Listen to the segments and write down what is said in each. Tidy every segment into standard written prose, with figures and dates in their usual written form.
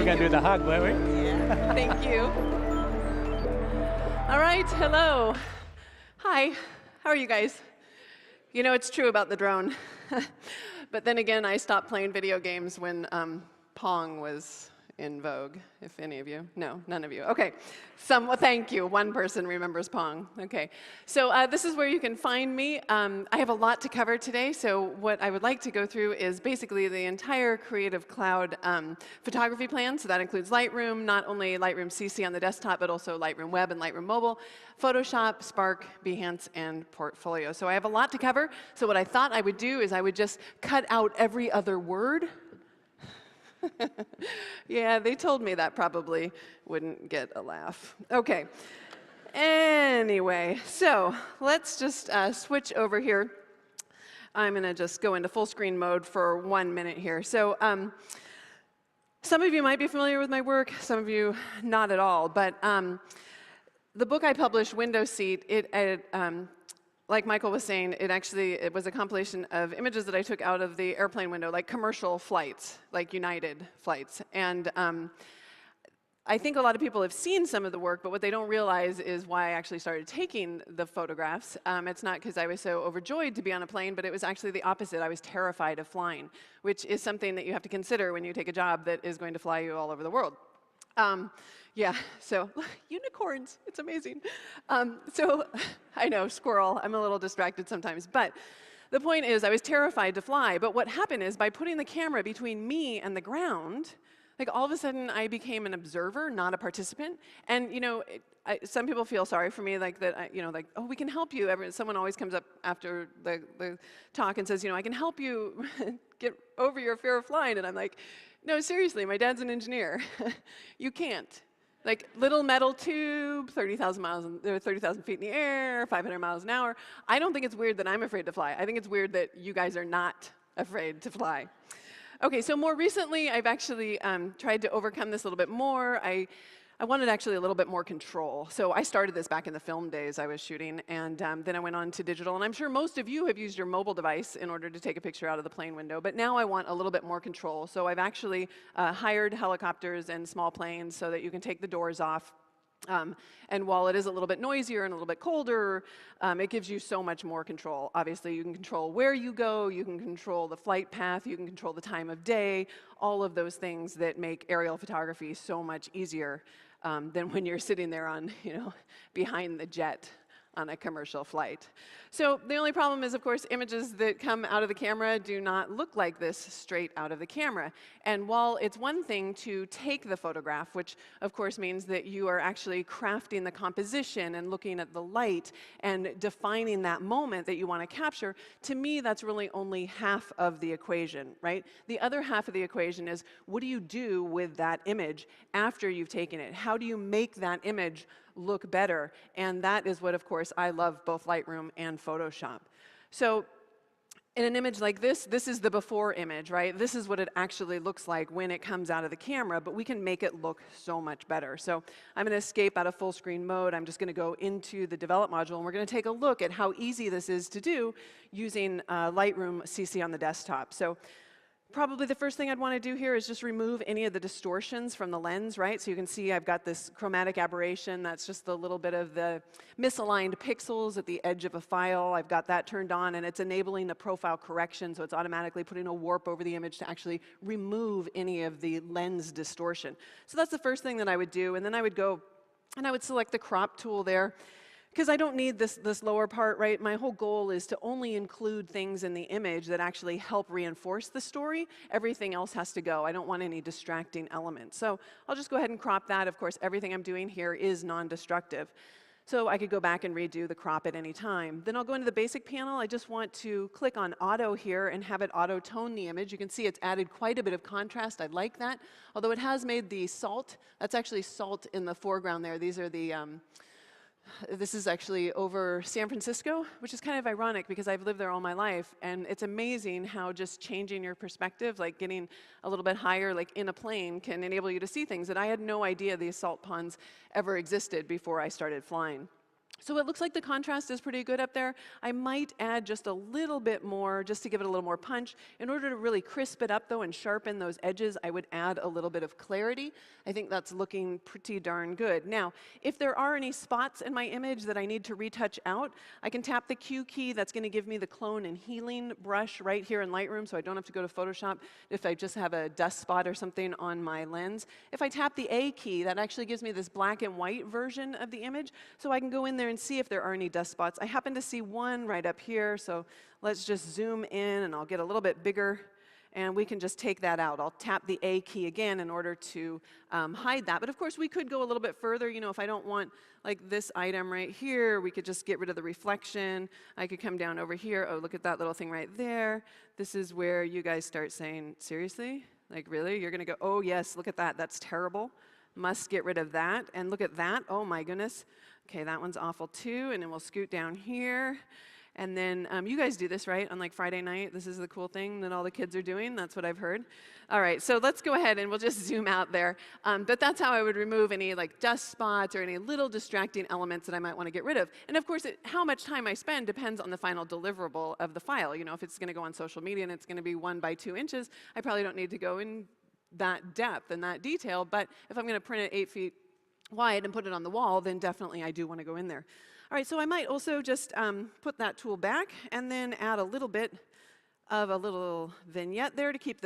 going to do the hug, weren't we? Yeah. Thank you. All right, hello. Hi, how are you guys? You know, it's true about the drone. But then again, I stopped playing video games when Pong was in vogue, if any of you. No, none of you. Okay. Well, thank you. One person remembers Pong. Okay. So this is where you can find me. I have a lot to cover today, so what I would like to go through is basically the entire Creative Cloud photography plan. So that includes Lightroom, not only Lightroom CC on the desktop, but also Lightroom Web and Lightroom Mobile, Photoshop, Spark, Behance, and Portfolio. So I have a lot to cover. So what I thought I would do is I would just cut out every other word. Yeah, they told me that probably wouldn't get a laugh. Okay. Anyway, so let's just switch over here. I'm going to just go into full screen mode for 1 minute here. So some of you might be familiar with my work, some of you not at all. But the book I published, Window Seat, like Michael was saying, it was a compilation of images that I took out of the airplane window, like commercial flights, like United flights. And I think a lot of people have seen some of the work, but what they don't realize is why I actually started taking the photographs. It's not because I was so overjoyed to be on a plane, but it was actually the opposite. I was terrified of flying, which is something that you have to consider when you take a job that is going to fly you all over the world. Yeah, so unicorns, it's amazing. So I know, squirrel, I'm a little distracted sometimes. But the point is, I was terrified to fly. But what happened is, by putting the camera between me and the ground, like all of a sudden I became an observer, not a participant. And you know, some people feel sorry for me, like that. Like, oh, we can help you. Someone always comes up after the talk and says, I can help you get over your fear of flying. And I'm like, no, seriously, my dad's an engineer. You can't. Like little metal tube, 30,000 feet in the air, 500 miles an hour. I don't think it's weird that I'm afraid to fly. I think it's weird that you guys are not afraid to fly. Okay, so more recently, I've actually tried to overcome this a little bit more. I wanted actually a little bit more control. So I started this back in the film days I was shooting, and then I went on to digital. And I'm sure most of you have used your mobile device in order to take a picture out of the plane window, but now I want a little bit more control. So I've actually hired helicopters and small planes so that you can take the doors off. And while it is a little bit noisier and a little bit colder, it gives you so much more control. Obviously, you can control where you go, you can control the flight path, you can control the time of day, all of those things that make aerial photography so much easier than when you're sitting there on, behind the jet on a commercial flight. So the only problem is, of course, images that come out of the camera do not look like this straight out of the camera. And while it's one thing to take the photograph, which of course means that you are actually crafting the composition and looking at the light and defining that moment that you want to capture, to me that's really only half of the equation, right? The other half of the equation is, what do you do with that image after you've taken it? How do you make that image look better? And that is what, of course, I love both Lightroom and Photoshop. So in an image like this is the before image, right? This is what it actually looks like when it comes out of the camera, but we can make it look so much better. So I'm going to escape out of full screen mode. I'm just going to go into the develop module, and we're going to take a look at how easy this is to do using Lightroom CC on the desktop. So probably the first thing I'd want to do here is just remove any of the distortions from the lens, right? So you can see I've got this chromatic aberration. That's just a little bit of the misaligned pixels at the edge of a file. I've got that turned on, and it's enabling the profile correction, so it's automatically putting a warp over the image to actually remove any of the lens distortion. So that's the first thing that I would do, and then I would go and I would select the crop tool there. Because I don't need this lower part, right? My whole goal is to only include things in the image that actually help reinforce the story. Everything else has to go. I don't want any distracting elements. So I'll just go ahead and crop that. Of course, everything I'm doing here is non-destructive. So I could go back and redo the crop at any time. Then I'll go into the basic panel. I just want to click on auto here and have it auto tone the image. You can see it's added quite a bit of contrast. I like that. Although it has made the salt, that's actually salt in the foreground there. These are the this is actually over San Francisco, which is kind of ironic because I've lived there all my life. And it's amazing how just changing your perspective, like getting a little bit higher, like in a plane, can enable you to see things that I had no idea these salt ponds ever existed before I started flying. So it looks like the contrast is pretty good up there. I might add just a little bit more just to give it a little more punch. In order to really crisp it up though and sharpen those edges, I would add a little bit of clarity. I think that's looking pretty darn good. Now, if there are any spots in my image that I need to retouch out, I can tap the Q key. That's going to give me the clone and healing brush right here in Lightroom, so I don't have to go to Photoshop if I just have a dust spot or something on my lens. If I tap the A key, that actually gives me this black and white version of the image, so I can go in there and see if there are any dust spots. I happen to see one right up here, so let's just zoom in and I'll get a little bit bigger and we can just take that out. I'll tap the A key again in order to hide that. But of course we could go a little bit further. You know, if I don't want like this item right here, we could just get rid of the reflection. I could come down over here. Oh, look at that little thing right there. This is where you guys start saying, seriously? Like really? You're gonna go, oh yes, look at that, that's terrible. Must get rid of that. And look at that, oh my goodness. Okay, that one's awful too, and then we'll scoot down here. And then you guys do this, right, on like Friday night? This is the cool thing that all the kids are doing. That's what I've heard. All right, so let's go ahead and we'll just zoom out there. But that's how I would remove any like dust spots or any little distracting elements that I might want to get rid of. And of course, how much time I spend depends on the final deliverable of the file. You know, if it's going to go on social media and it's going to be 1 by 2 inches, I probably don't need to go in that depth and that detail. But if I'm going to print it 8 feet wide and put it on the wall, then definitely I do want to go in there. All right, so I might also just put that tool back and then add a little bit of a little vignette there to keep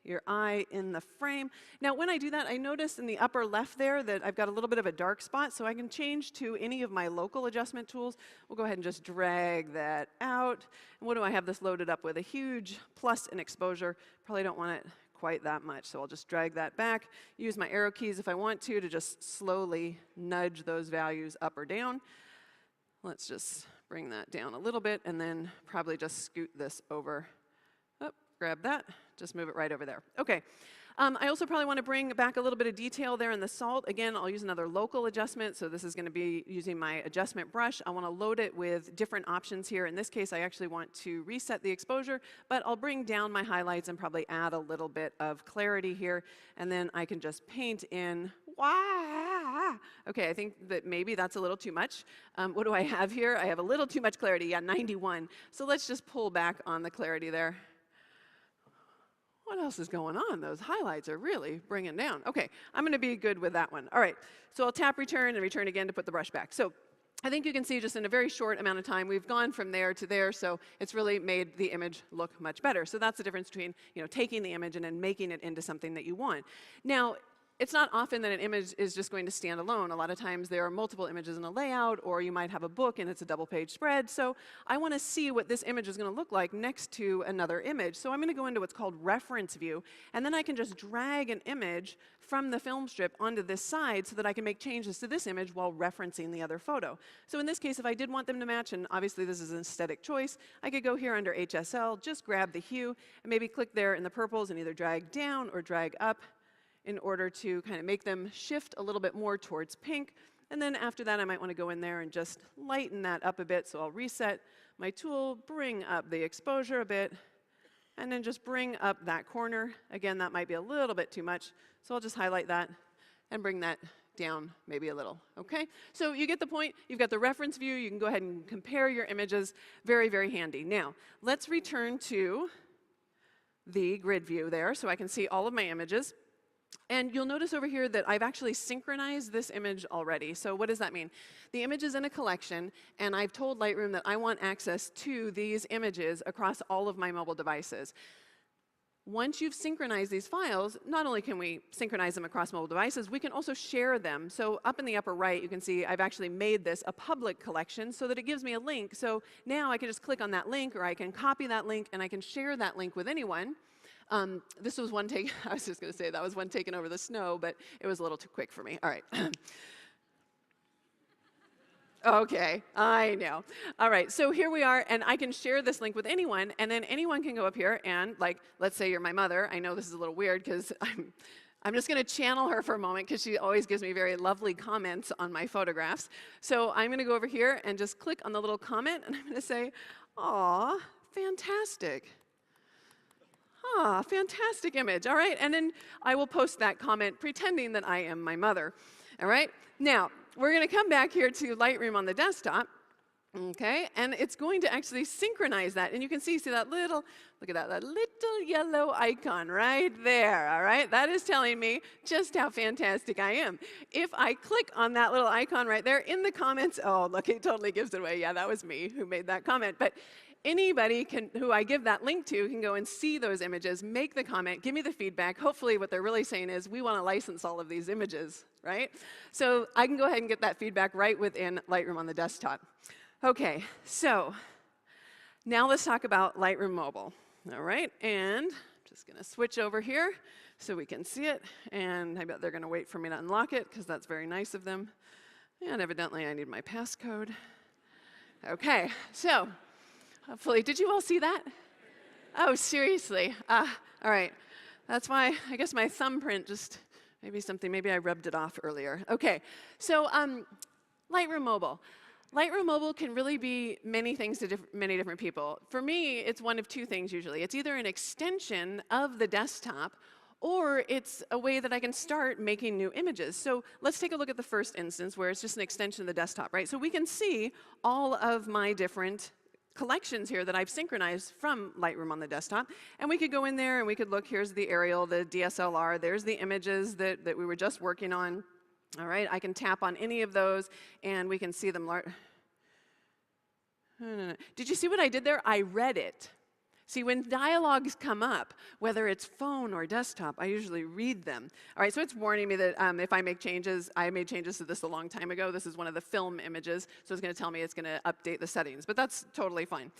your eye in the frame. Now, when I do that, I notice in the upper left there that I've got a little bit of a dark spot, so I can change to any of my local adjustment tools. We'll go ahead and just drag that out. And what do I have this loaded up with? A huge plus in exposure. Probably don't want it quite that much, so I'll just drag that back, use my arrow keys if I want to just slowly nudge those values up or down. Let's just bring that down a little bit and then probably just scoot this over. Oh, grab that, just move it right over there. Okay. I also probably want to bring back a little bit of detail there in the salt. Again, I'll use another local adjustment, so this is going to be using my adjustment brush. I want to load it with different options here. In this case, I actually want to reset the exposure, but I'll bring down my highlights and probably add a little bit of clarity here, and then I can just paint in. Okay, I think that maybe that's a little too much. What do I have here? I have a little too much clarity, yeah, 91. So let's just pull back on the clarity there. What else is going on? Those highlights are really bringing down. Okay, I'm going to be good with that one. All right, so I'll tap return and return again to put the brush back. So I think you can see just in a very short amount of time, we've gone from there to there, so it's really made the image look much better. So that's the difference between, you know, taking the image and then making it into something that you want. Now, it's not often that an image is just going to stand alone. A lot of times there are multiple images in a layout, or you might have a book and it's a double-page spread. So I want to see what this image is going to look like next to another image. So I'm going to go into what's called reference view, and then I can just drag an image from the film strip onto this side so that I can make changes to this image while referencing the other photo. So in this case, if I did want them to match, and obviously this is an aesthetic choice, I could go here under HSL, just grab the hue, and maybe click there in the purples and either drag down or drag up in order to kind of make them shift a little bit more towards pink. And then after that, I might want to go in there and just lighten that up a bit. So I'll reset my tool, bring up the exposure a bit, and then just bring up that corner. Again, that might be a little bit too much. So I'll just highlight that and bring that down maybe a little, okay? So you get the point. You've got the reference view. You can go ahead and compare your images. Very, very handy. Now, let's return to the grid view there so I can see all of my images. And you'll notice over here that I've actually synchronized this image already. So what does that mean? The image is in a collection, and I've told Lightroom that I want access to these images across all of my mobile devices. Once you've synchronized these files, not only can we synchronize them across mobile devices, we can also share them. So up in the upper right, you can see I've actually made this a public collection so that it gives me a link. So now I can just click on that link, or I can copy that link, and I can share that link with anyone. This was one take, I was just going to say that was one taken over the snow, but it was a little too quick for me. All right. Okay, I know. All right, so here we are, and I can share this link with anyone, and then anyone can go up here and, like, let's say you're my mother. I know this is a little weird because I'm just going to channel her for a moment because she always gives me very lovely comments on my photographs. So I'm going to go over here and just click on the little comment, and I'm going to say, aw, fantastic. Ah, fantastic image. All right, and then I will post that comment pretending that I am my mother. All right? Now, we're going to come back here to Lightroom on the desktop. Okay, and it's going to actually synchronize that. And you can see that little, look at that little yellow icon right there, all right? That is telling me just how fantastic I am. If I click on that little icon right there in the comments, oh, look, it totally gives it away. Yeah, that was me who made that comment. But anybody who I give that link to can go and see those images, make the comment, give me the feedback. Hopefully what they're really saying is, we want to license all of these images, right? So I can go ahead and get that feedback right within Lightroom on the desktop. Okay, so now let's talk about Lightroom Mobile. All right, and I'm just going to switch over here so we can see it. And I bet they're going to wait for me to unlock it, because that's very nice of them. And evidently, I need my passcode. Okay, so hopefully, did you all see that? Oh, seriously? All right, that's why I guess my thumbprint just, maybe I rubbed it off earlier. Okay, so Lightroom Mobile. Lightroom Mobile can really be many things to many different people. For me, it's one of two things usually. It's either an extension of the desktop, or it's a way that I can start making new images. So let's take a look at the first instance where it's just an extension of the desktop, right? So we can see all of my different collections here that I've synchronized from Lightroom on the desktop. And we could go in there and we could look, here's the aerial, the DSLR, there's the images that we were just working on. All right, I can tap on any of those, and we can see them. Did you see what I did there? I read it. See, when dialogues come up, whether it's phone or desktop, I usually read them. All right, so it's warning me that if I make changes, I made changes to this a long time ago. This is one of the film images, so it's going to tell me it's going to update the settings, but that's totally fine.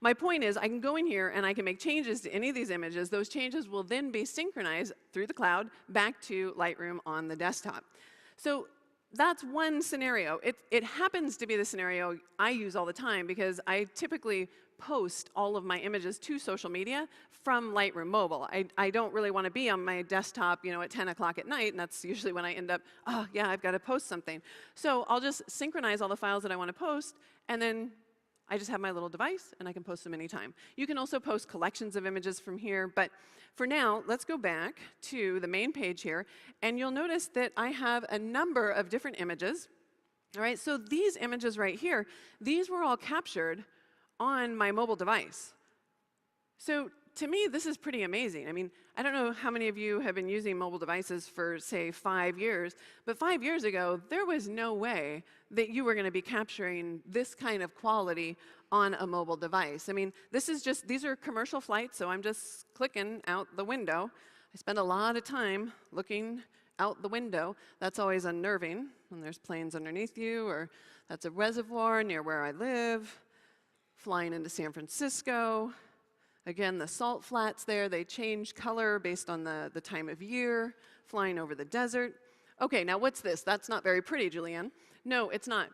My point is, I can go in here and I can make changes to any of these images. Those changes will then be synchronized through the cloud back to Lightroom on the desktop. So that's one scenario. It happens to be the scenario I use all the time, because I typically post all of my images to social media from Lightroom Mobile. I don't really want to be on my desktop, at 10 o'clock at night, and that's usually when I end up, oh, yeah, I've got to post something. So I'll just synchronize all the files that I want to post, and then I just have my little device, and I can post them anytime. You can also post collections of images from here, but for now, let's go back to the main page here, and you'll notice that I have a number of different images. All right, so these images right here, these were all captured on my mobile device. So to me, this is pretty amazing. I mean, I don't know how many of you have been using mobile devices for, say, 5 years, but 5 years ago, there was no way that you were going to be capturing this kind of quality on a mobile device. I mean, these are commercial flights, so I'm just clicking out the window. I spend a lot of time looking out the window. That's always unnerving when there's planes underneath you, or that's a reservoir near where I live, flying into San Francisco. Again, the salt flats there, they change color based on the time of year, flying over the desert. Okay, now what's this? That's not very pretty, Julianne. No, it's not.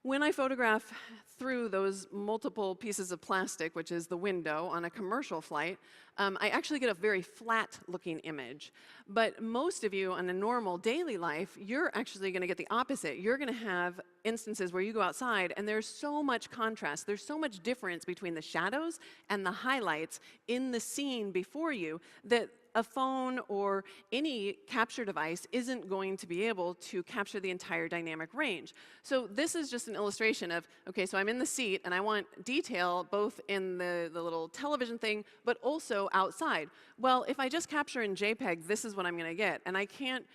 When I photograph through those multiple pieces of plastic, which is the window on a commercial flight, I actually get a very flat-looking image. But most of you on a normal daily life, you're actually going to get the opposite. You're going to have instances where you go outside and there's so much contrast, there's so much difference between the shadows and the highlights in the scene before you that a phone or any capture device isn't going to be able to capture the entire dynamic range. So this is just an illustration of, okay, so I'm in the seat and I want detail both in the little television thing, but also outside. Well, if I just capture in JPEG, this is what I'm going to get, and I can't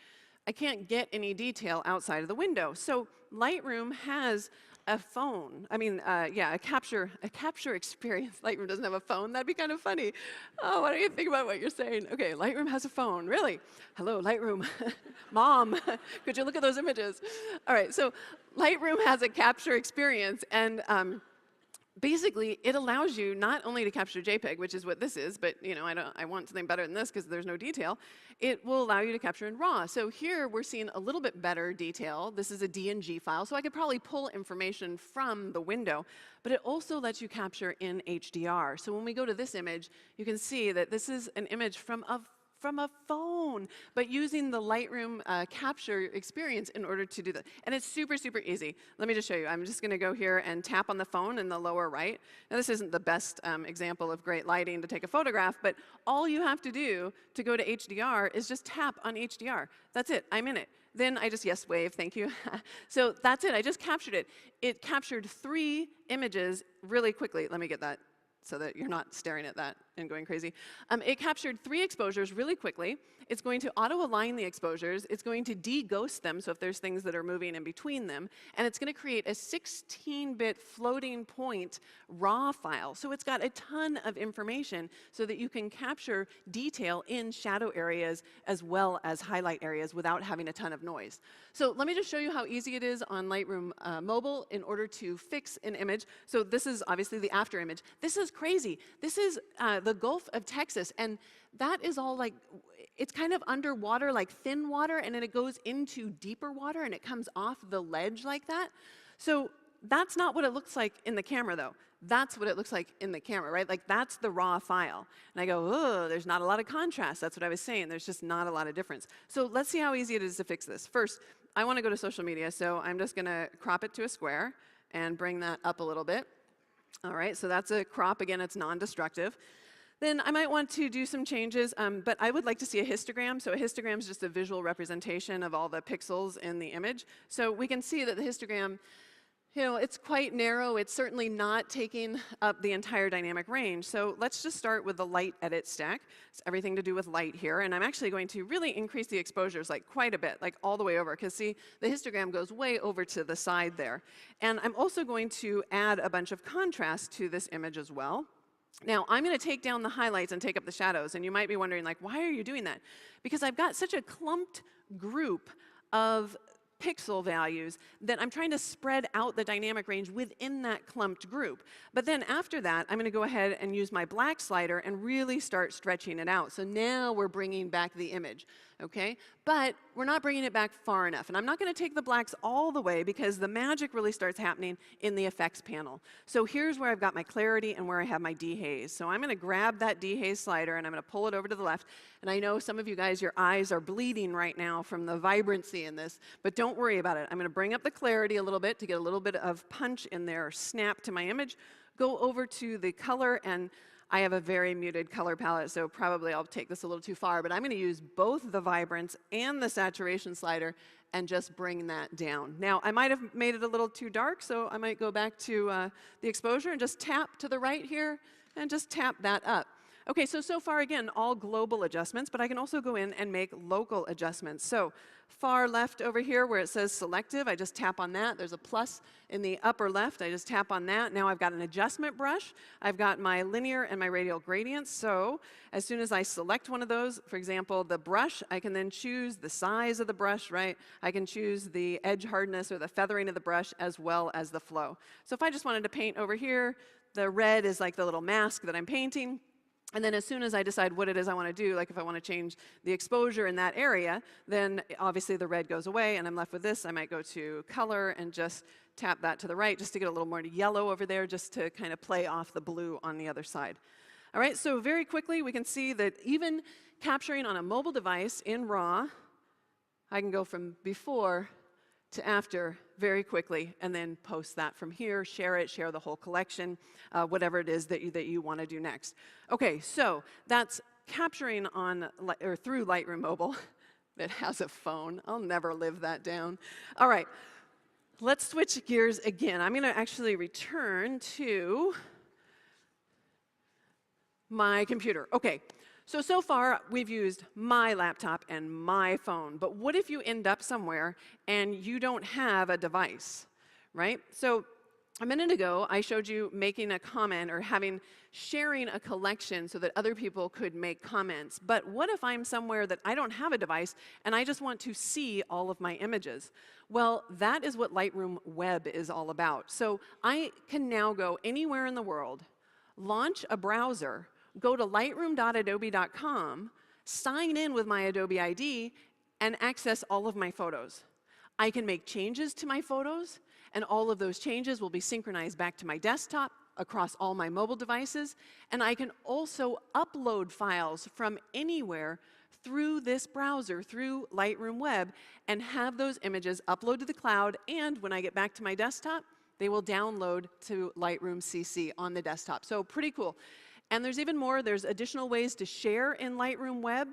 get any detail outside of the window. So Lightroom has a phone. A capture experience. Lightroom doesn't have a phone. That'd be kind of funny. Oh, why don't you think about what you're saying? Okay, Lightroom has a phone. Really? Hello, Lightroom. Mom, could you look at those images? All right, so Lightroom has a capture experience, and basically, it allows you not only to capture JPEG, which is what this is, but I want something better than this because there's no detail. It will allow you to capture in RAW. So here we're seeing a little bit better detail. This is a DNG file, so I could probably pull information from the window, but it also lets you capture in HDR. So when we go to this image, you can see that this is an image from a from a phone, but using the Lightroom capture experience in order to do that. And it's super, super easy. Let me just show you. I'm just going to go here and tap on the phone in the lower right. Now, this isn't the best example of great lighting to take a photograph, but all you have to do to go to HDR is just tap on HDR. That's it. I'm in it. Then I just, yes, wave, thank you. So that's it. I just captured it. It captured 3 images really quickly. Let me get that so that you're not staring at that and going crazy. It captured 3 exposures really quickly. It's going to auto-align the exposures. It's going to de-ghost them, so if there's things that are moving in between them. And it's going to create a 16-bit floating point RAW file. So it's got a ton of information so that you can capture detail in shadow areas as well as highlight areas without having a ton of noise. So let me just show you how easy it is on Lightroom Mobile in order to fix an image. So this is obviously the after image. This is crazy. This is the Gulf of Texas, and that is all like, it's kind of underwater, like thin water, and then it goes into deeper water, and it comes off the ledge like that. So that's not what it looks like in the camera, though. That's what it looks like in the camera, right? Like, that's the raw file. And I go, oh, there's not a lot of contrast. That's what I was saying. There's just not a lot of difference. So let's see how easy it is to fix this. First, I want to go to social media, so I'm just going to crop it to a square and bring that up a little bit. All right, so that's a crop. Again, it's non-destructive. Then I might want to do some changes, but I would like to see a histogram. So a histogram is just a visual representation of all the pixels in the image. So we can see that the histogram, you know, it's quite narrow. It's certainly not taking up the entire dynamic range. So let's just start with the light edit stack. It's everything to do with light here. And I'm actually going to really increase the exposures like quite a bit, like all the way over. Because see, the histogram goes way over to the side there. And I'm also going to add a bunch of contrast to this image as well. Now, I'm going to take down the highlights and take up the shadows. And you might be wondering, like, why are you doing that? Because I've got such a clumped group of pixel values that I'm trying to spread out the dynamic range within that clumped group. But then after that, I'm going to go ahead and use my black slider and really start stretching it out. So now we're bringing back the image, okay? But we're not bringing it back far enough. And I'm not going to take the blacks all the way because the magic really starts happening in the effects panel. So here's where I've got my clarity and where I have my dehaze. So I'm going to grab that dehaze slider and I'm going to pull it over to the left. And I know some of you guys, your eyes are bleeding right now from the vibrancy in this, but don't worry about it. I'm going to bring up the clarity a little bit to get a little bit of punch in there, or snap to my image. Go over to the color, and I have a very muted color palette, so probably I'll take this a little too far, but I'm going to use both the vibrance and the saturation slider and just bring that down. Now, I might have made it a little too dark, so I might go back to the exposure and just tap to the right here and just tap that up. Okay, so far, again, all global adjustments, but I can also go in and make local adjustments. So far left over here where it says selective, I just tap on that. There's a plus in the upper left. I just tap on that. Now I've got an adjustment brush. I've got my linear and my radial gradients. So as soon as I select one of those, for example, the brush, I can then choose the size of the brush, right? I can choose the edge hardness or the feathering of the brush as well as the flow. So if I just wanted to paint over here, the red is like the little mask that I'm painting. And then as soon as I decide what it is I want to do, like if I want to change the exposure in that area, then obviously the red goes away and I'm left with this. I might go to color and just tap that to the right just to get a little more yellow over there, just to kind of play off the blue on the other side. All right, so very quickly we can see that even capturing on a mobile device in RAW, I can go from before to after very quickly, and then post that from here, share it, share the whole collection, whatever it is that you want to do next. Okay, so that's capturing on or through Lightroom Mobile. It has a phone. I'll never live that down. All right, let's switch gears again. I'm going to actually return to my computer. Okay. So far, we've used my laptop and my phone. But what if you end up somewhere and you don't have a device, right? So a minute ago, I showed you making a comment or sharing a collection so that other people could make comments. But what if I'm somewhere that I don't have a device and I just want to see all of my images? Well, that is what Lightroom Web is all about. So I can now go anywhere in the world, launch a browser, go to lightroom.adobe.com, sign in with my Adobe ID, and access all of my photos. I can make changes to my photos, and all of those changes will be synchronized back to my desktop across all my mobile devices, and I can also upload files from anywhere through this browser, through Lightroom Web, and have those images upload to the cloud, and when I get back to my desktop, they will download to Lightroom CC on the desktop. So pretty cool. And there's even more. There's additional ways to share in Lightroom Web.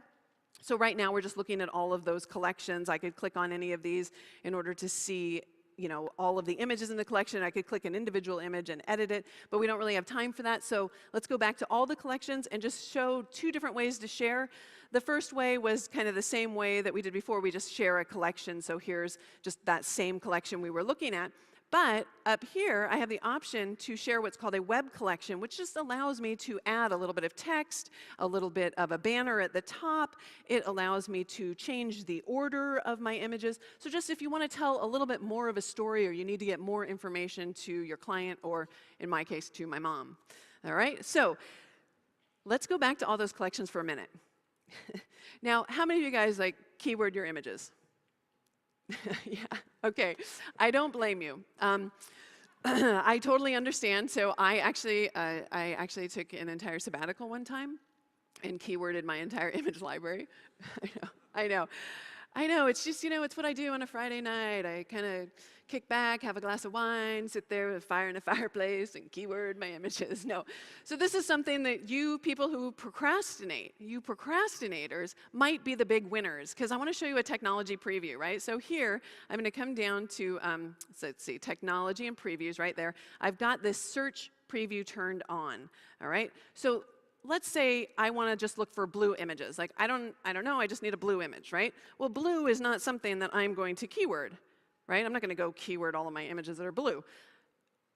So right now, we're just looking at all of those collections. I could click on any of these in order to see, you know, all of the images in the collection. I could click an individual image and edit it, but we don't really have time for that. So let's go back to all the collections and just show 2 different ways to share. The first way was kind of the same way that we did before. We just share a collection. So here's just that same collection we were looking at. But up here, I have the option to share what's called a web collection, which just allows me to add a little bit of text, a little bit of a banner at the top. It allows me to change the order of my images. So just if you want to tell a little bit more of a story, or you need to get more information to your client, or in my case, to my mom. All right, so let's go back to all those collections for a minute. Now, how many of you guys like keyword your images? Yeah, okay. I don't blame you. I totally understand. So I actually took an entire sabbatical one time and keyworded my entire image library. I know. It's just, you know, it's what I do on a Friday night. I kind of kick back, have a glass of wine, sit there with a fire in a fireplace, and keyword my images. No. So this is something that you people who procrastinate, you procrastinators, might be the big winners, because I want to show you a technology preview, right? So here, I'm going to come down to, so let's see, technology and previews right there. I've got this search preview turned on, all right? So let's say I want to just look for blue images. Like, I don't know, I just need a blue image, right? Well, blue is not something that I'm going to keyword, right? I'm not going to go keyword all of my images that are blue.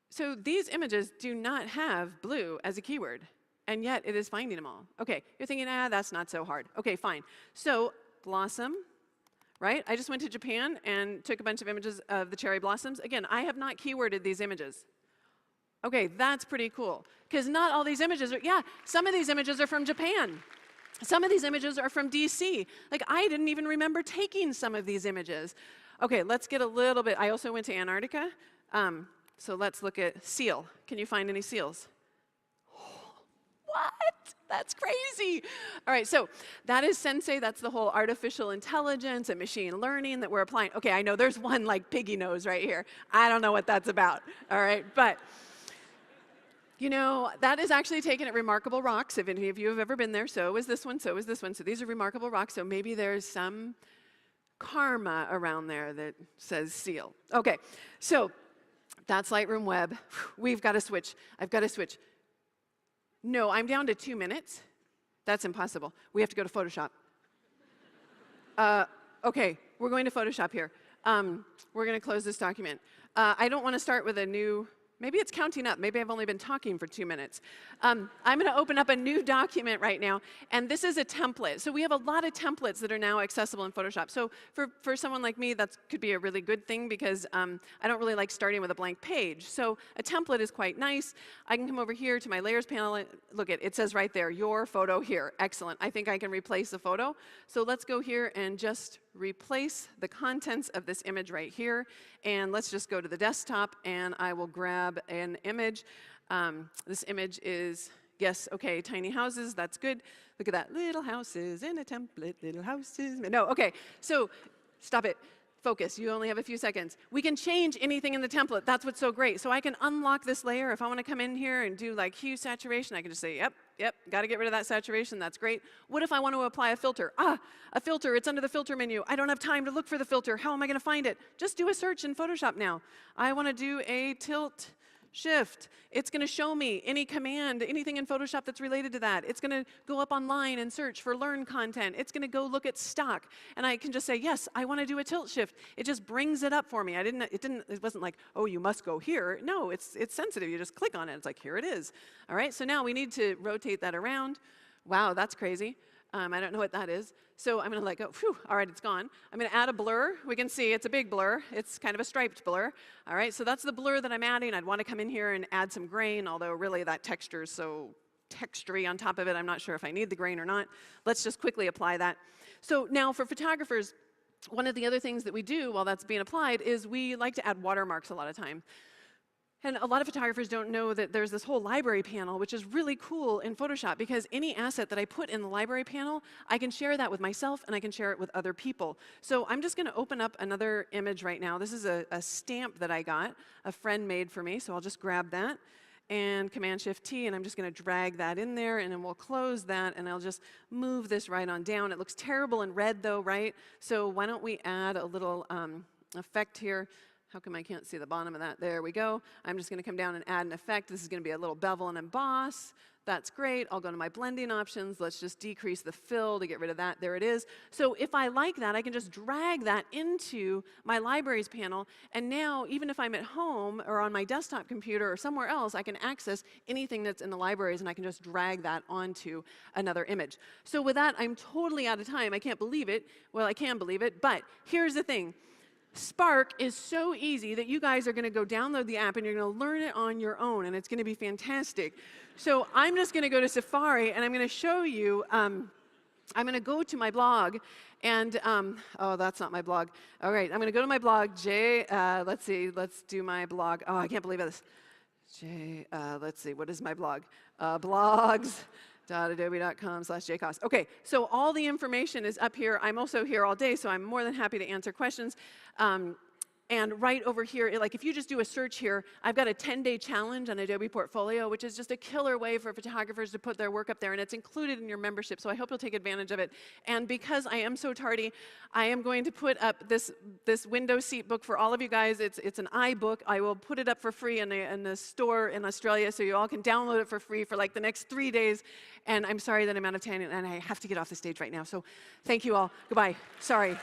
So these images do not have blue as a keyword, and yet it is finding them all. Okay, you're thinking, that's not so hard. Okay, fine. So blossom, right? I just went to Japan and took a bunch of images of the cherry blossoms. Again, I have not keyworded these images. Okay, that's pretty cool, because not all these images are, some of these images are from Japan. Some of these images are from DC. Like, I didn't even remember taking some of these images. Okay, let's get a little bit, I also went to Antarctica, so let's look at seal. Can you find any seals? What? That's crazy. All right, so that is Sensei. That's the whole artificial intelligence and machine learning that we're applying. Okay, I know there's one like piggy nose right here. I don't know what that's about, all right? But you know, that is actually taken at Remarkable Rocks. If any of you have ever been there, so is this one, so is this one. So these are Remarkable Rocks, so maybe there's some karma around there that says seal. Okay, so that's Lightroom Web. We've got to switch. I've got to switch. No, I'm down to 2 minutes. That's impossible. We have to go to Photoshop. Okay, we're going to Photoshop here. We're going to close this document. I don't want to start with a new. Maybe it's counting up. Maybe I've only been talking for 2 minutes. I'm going to open up a new document right now, and this is a template. So we have a lot of templates that are now accessible in Photoshop. So for someone like me, that could be a really good thing, because I don't really like starting with a blank page. So a template is quite nice. I can come over here to my layers panel. And look, it says right there, your photo here. Excellent. I think I can replace the photo. So let's go here and just replace the contents of this image right here. And let's just go to the desktop, and I will grab an image. This image is, yes, okay, tiny houses, that's good. Look at that, little houses in a template, little houses. No, okay, so stop it. Focus, you only have a few seconds. We can change anything in the template. That's what's so great. So I can unlock this layer. If I want to come in here and do like hue saturation, I can just say, yep, got to get rid of that saturation. That's great. What if I want to apply a filter? A filter, it's under the filter menu. I don't have time to look for the filter. How am I going to find it? Just do a search in Photoshop now. I want to do a tilt shift. It's going to show me any command, anything in Photoshop that's related to that. It's going to go up online and search for learn content. It's going to go look at stock, and I can just say, yes, I want to do a tilt shift. It just brings it up for me. It wasn't like, oh, you must go here. No, it's sensitive. You just click on it. It's like, here it is. All right, so now we need to rotate that around. Wow, that's crazy. I don't know what that is. So I'm going to let go. Phew, all right, it's gone. I'm going to add a blur. We can see it's a big blur. It's kind of a striped blur. All right, so that's the blur that I'm adding. I'd want to come in here and add some grain, although really that texture is so textury on top of it. I'm not sure if I need the grain or not. Let's just quickly apply that. So now for photographers, one of the other things that we do while that's being applied is we like to add watermarks a lot of time. And a lot of photographers don't know that there's this whole library panel, which is really cool in Photoshop, because any asset that I put in the library panel, I can share that with myself and I can share it with other people. So I'm just going to open up another image right now. This is a stamp that I got, a friend made for me, so I'll just grab that and Command-Shift-T, and I'm just going to drag that in there, and then we'll close that, and I'll just move this right on down. It looks terrible in red though, right? So why don't we add a little effect here. How come I can't see the bottom of that? There we go. I'm just going to come down and add an effect. This is going to be a little bevel and emboss. That's great. I'll go to my blending options. Let's just decrease the fill to get rid of that. There it is. So if I like that, I can just drag that into my libraries panel. And now, even if I'm at home or on my desktop computer or somewhere else, I can access anything that's in the libraries, and I can just drag that onto another image. So with that, I'm totally out of time. I can't believe it. Well, I can believe it. But here's the thing. Spark is so easy that you guys are going to go download the app and you're going to learn it on your own, and it's going to be fantastic. So I'm just going to go to Safari and I'm going to show you, I'm going to go to my blog and, oh, that's not my blog. All right, I'm going to go to my blog, let's see, let's do my blog. Oh, I can't believe this. Let's see, what is my blog? Blogs.adobe.com/jkost. Okay, so all the information is up here. I'm also here all day, so I'm more than happy to answer questions. And right over here, like if you just do a search here, I've got a 10-day challenge on Adobe Portfolio, which is just a killer way for photographers to put their work up there, and it's included in your membership, so I hope you'll take advantage of it. And because I am so tardy, I am going to put up this window seat book for all of you guys. It's an iBook. I will put it up for free in the store in Australia, so you all can download it for free for like the next 3 days. And I'm sorry that I'm out of time, and I have to get off the stage right now. So thank you all. Goodbye. Sorry.